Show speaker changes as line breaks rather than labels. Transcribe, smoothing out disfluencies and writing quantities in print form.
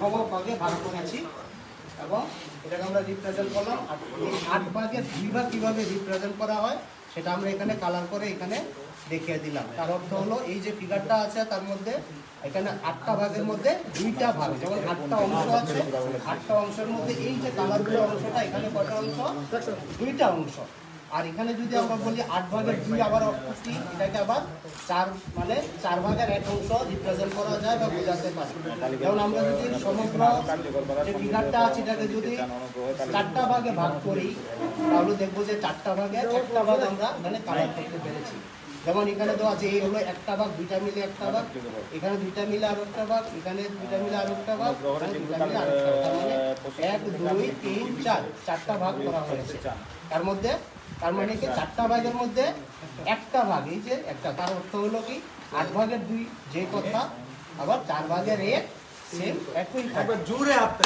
সমভাগে ভাগ করেছি এবং এটাকে আমরা রিপ্রেজেন্ট করলাম। আর এই 8 ভাগের 2 ভাগ কীভাবে রিপ্রেজেন্ট করা হয় সেটা আমরা এখানে কালার করে এখানে দেখিয়ে দিলাম। তার অর্থ হলো এই যে ফিগারটা আছে তার মধ্যে এখানে 8টা ভাগের মধ্যে 2টা ভাগ, যেমন 8টা অংশ আছে, 8টা অংশের মধ্যে এই যে কালারগুলো অংশটা এখানে কয়টা অংশ? 2টা অংশ। আর এখানে যদি আমরা বলি 8 ভাগের 2 আবার অর্থ কি? এটাকে আবার 4 মানে 4 ভাগের 1 অংশ রিপ্রেজেন্ট করা যায় বা বোঝাতে পারি। যেমন আমরা যদি সমগ্র যে ফিগারটা আছে এটাকে যদি 4টা ভাগে ভাগ করি তাহলে দেখবো যে 4টা ভাগের 1টা ভাগ আমরা এখানে কালার করতে পেরেছি। যেমন এখানে তো আছে এই হলো 1টা ভাগ, 2টা মিলে 1টা ভাগ, এখানে 2টা মিলে আর 1টা ভাগ, এখানে 2টা মিলে আর 1টা ভাগ, এখানে 2টা মিলে আর 1টা ভাগ, মানে 1 2 3 4 4টা ভাগ করা হয়েছে। তার মানে কি 4টা ভাগের মধ্যে 1টা ভাগ, এই যে একটা, তার অর্থ হলো কি 8 ভাগের 2 যে কথা, আবার 4 ভাগের 1 সেম একই।
একবার জোরে হাত